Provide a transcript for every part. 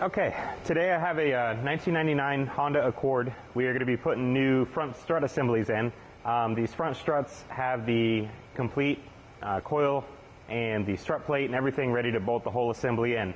Okay, today I have a 1999 Honda Accord. We are going to be putting new front strut assemblies in. These front struts have the complete coil and the strut plate and everything ready to bolt the whole assembly in,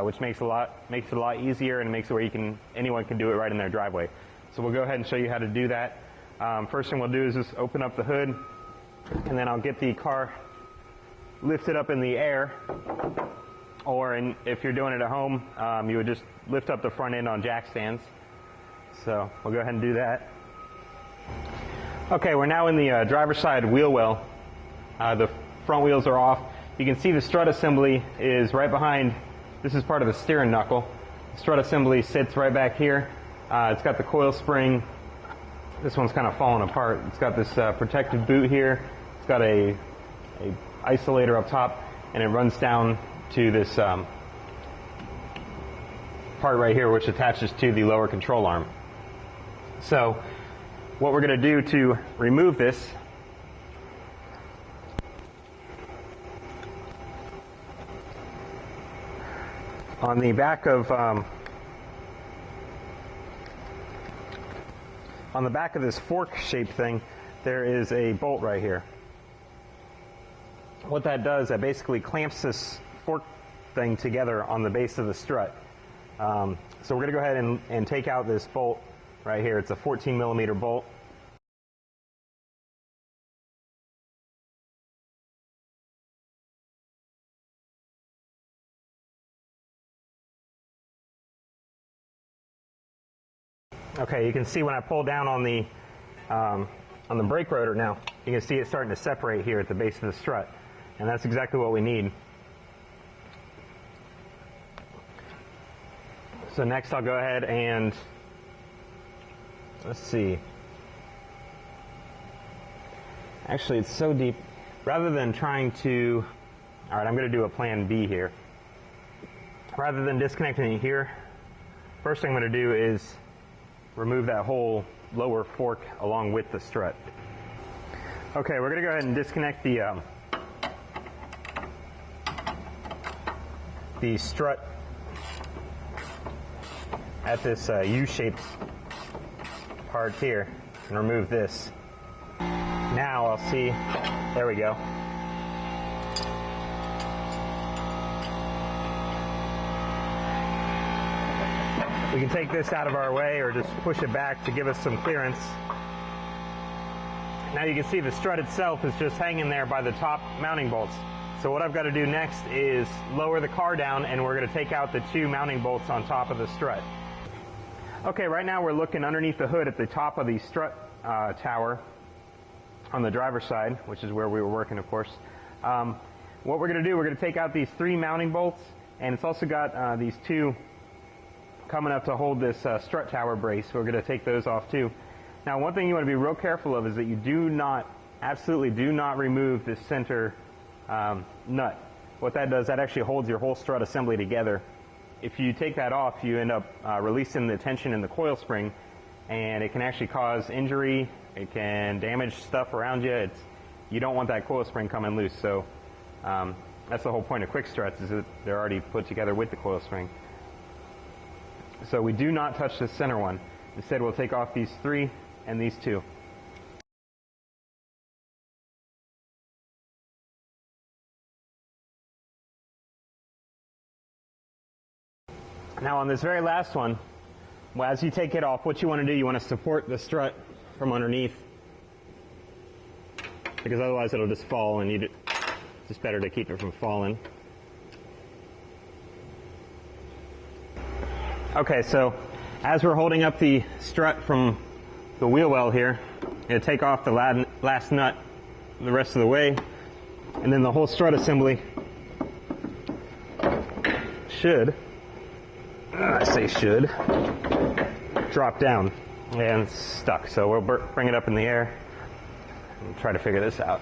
which makes it a lot easier and makes it where anyone can do it right in their driveway. So we'll go ahead and show you how to do that. First thing we'll do is just open up the hood, and then I'll get the car lifted up in the air. Or if you're doing it at home, you would just lift up the front end on jack stands. So we'll go ahead and do that. Okay, we're now in the driver's side wheel well. The front wheels are off. You can see the strut assembly is right behind. This is part of the steering knuckle. The strut assembly sits right back here. It's got the coil spring. This one's kind of falling apart. It's got this protective boot here. It's got a isolator up top, and it runs down to this part right here, which attaches to the lower control arm. So what we're going to do to remove this, on the back of this fork-shaped thing, there is a bolt right here. What that does, that basically clamps this fork thing together on the base of the strut. So we're going to go ahead and take out this bolt right here. It's a 14 millimeter bolt. Okay, you can see when I pull down on the brake rotor now, you can see it starting to separate here at the base of the strut, and that's exactly what we need. So next I'll go ahead and, let's see. Actually, it's so deep. Rather than trying to, all right, I'm going to do a plan B here. Rather than disconnecting it here, first thing I'm going to do is remove that whole lower fork along with the strut. Okay, we're going to go ahead and disconnect the strut at this U-shaped part here and remove this. Now I'll see, there we go. We can take this out of our way or just push it back to give us some clearance. Now you can see the strut itself is just hanging there by the top mounting bolts. So what I've got to do next is lower the car down, and we're going to take out the two mounting bolts on top of the strut. Okay, right now we're looking underneath the hood at the top of the strut tower on the driver's side, which is where we were working, of course. What we're going to do, we're going to take out these three mounting bolts, and it's also got these two coming up to hold this strut tower brace. So we're going to take those off too. Now, one thing you want to be real careful of is that you absolutely do not remove this center nut. What that does, that actually holds your whole strut assembly together. If you take that off, you end up releasing the tension in the coil spring, and it can actually cause injury. It can damage stuff around you. You don't want that coil spring coming loose. So that's the whole point of quick struts, is that they're already put together with the coil spring. So we do not touch the center one. Instead, we'll take off these three and these two. Now on this very last one, as you take it off, what you want to do, you want to support the strut from underneath, because otherwise it'll just fall, and it's just better to keep it from falling. Okay, so as we're holding up the strut from the wheel well here, I'm going to take off the last nut the rest of the way, and then the whole strut assembly should, I say should, drop down and stuck. So we'll bring it up in the air and try to figure this out.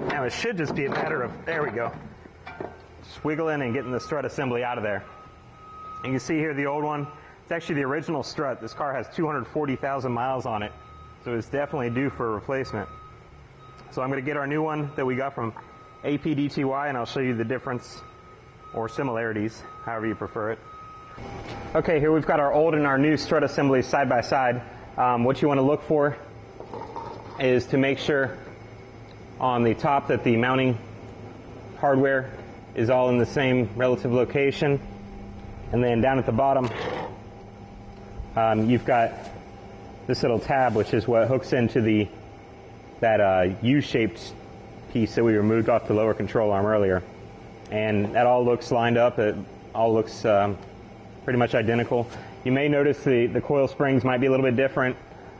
Now it should just be a matter of, there we go, just wiggling and getting the strut assembly out of there. And you can see here the old one, it's actually the original strut. This car has 240,000 miles on it, so it's definitely due for a replacement. So I'm going to get our new one that we got from Apdty, and I'll show you the difference or similarities, however you prefer it. Okay, here we've got our old and our new strut assemblies side by side. What you want to look for is to make sure on the top that the mounting hardware is all in the same relative location, and then down at the bottom you've got this little tab, which is what hooks into that U-shaped piece that we removed off the lower control arm earlier, and that all looks lined up. It all looks pretty much identical. You may notice the coil springs might be a little bit different.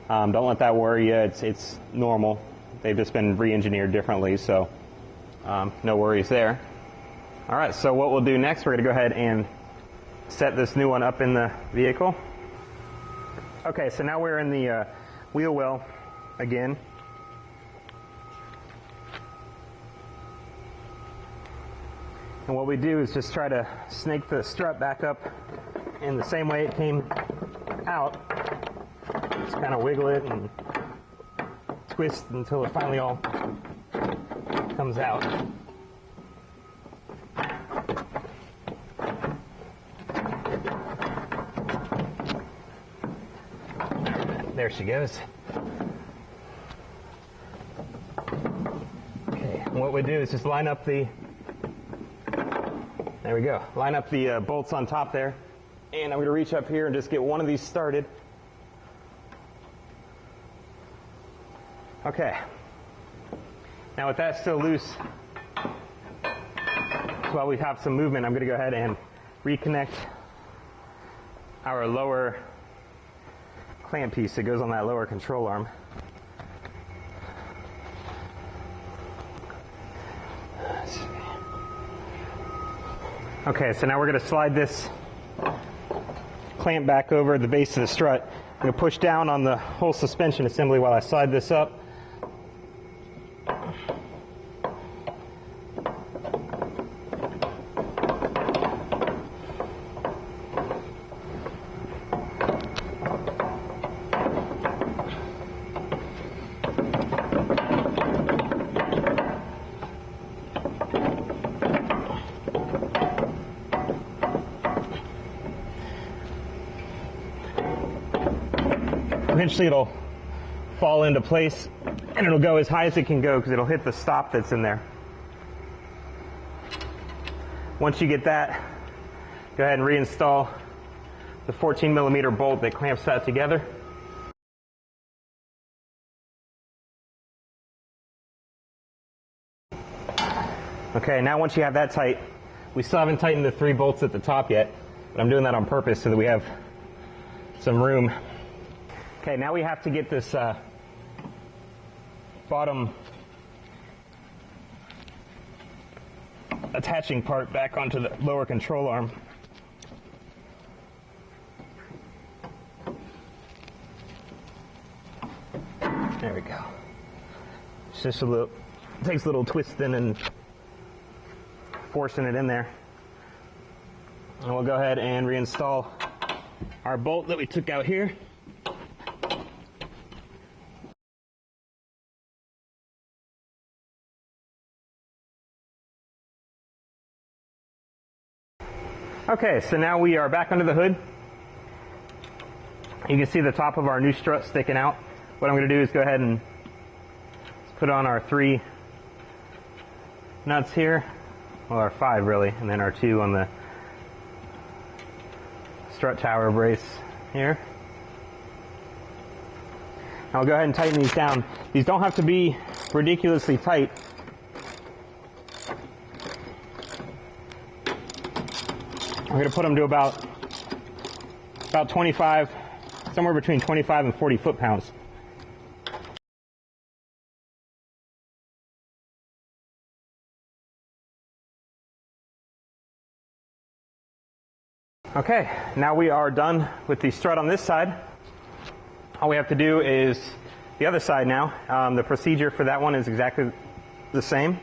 Don't let that worry you. It's normal. They've just been re-engineered differently, so no worries there. All right, so what we'll do next, we're going to go ahead and set this new one up in the vehicle. Okay, so now we're in the wheel well again. And what we do is just try to snake the strut back up in the same way it came out. Just kind of wiggle it and twist until it finally all comes out. There she goes. Okay, and what we do is just line up the, there we go, line up the bolts on top there. And I'm going to reach up here and just get one of these started. Okay. Now with that still loose, while we have some movement, I'm going to go ahead and reconnect our lower clamp piece that goes on that lower control arm. Okay, so now we're going to slide this clamp back over the base of the strut. I'm going to push down on the whole suspension assembly while I slide this up. Eventually it'll fall into place and it'll go as high as it can go because it'll hit the stop that's in there. Once you get that, go ahead and reinstall the 14mm bolt that clamps that together. Okay, now once you have that tight, we still haven't tightened the 3 bolts at the top yet, but I'm doing that on purpose so that we have some room. Okay, now we have to get this bottom attaching part back onto the lower control arm. There we go. It's just a little, it takes a little twisting and forcing it in there. And we'll go ahead and reinstall our bolt that we took out here. Okay, so now we are back under the hood. You can see the top of our new strut sticking out. What I'm going to do is go ahead and put on our 3 nuts here, well, our 5 really, and then our 2 on the strut tower brace here. I'll go ahead and tighten these down. These don't have to be ridiculously tight. I'm going to put them to about 25, somewhere between 25 and 40 foot-pounds. Okay, now we are done with the strut on this side. All we have to do is the other side now. The procedure for that one is exactly the same.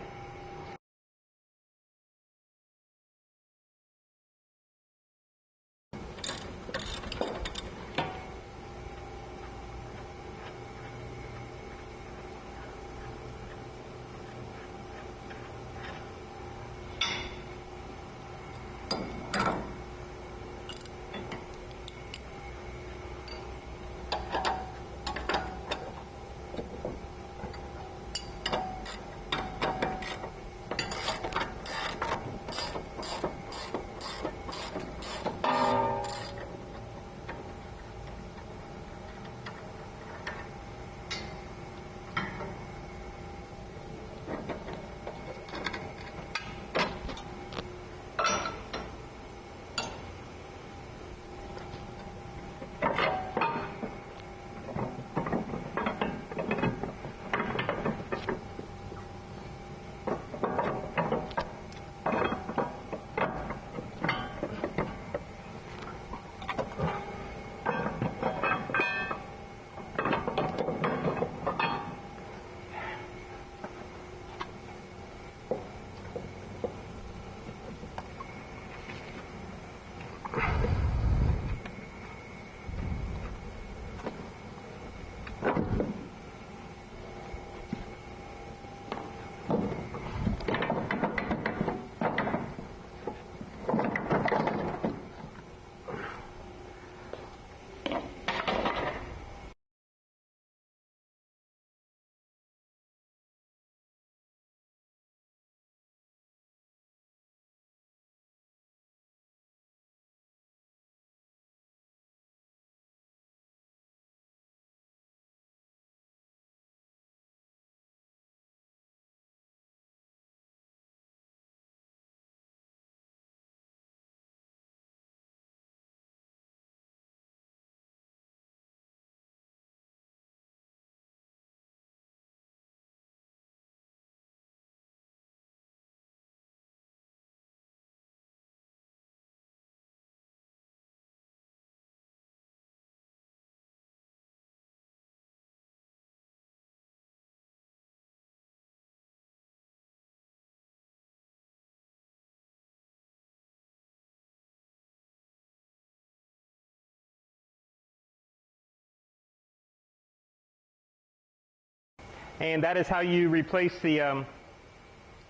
And that is how you replace the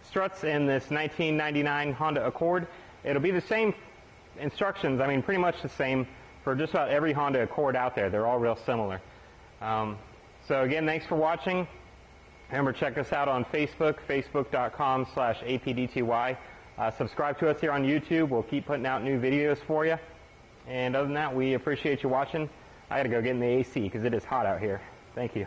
struts in this 1999 Honda Accord. It'll be the same instructions, I mean pretty much the same for just about every Honda Accord out there. They're all real similar. So again, thanks for watching. Remember, check us out on Facebook, facebook.com/apdty. Subscribe to us here on YouTube. We'll keep putting out new videos for you. And other than that, we appreciate you watching. I got to go get in the AC because it is hot out here. Thank you.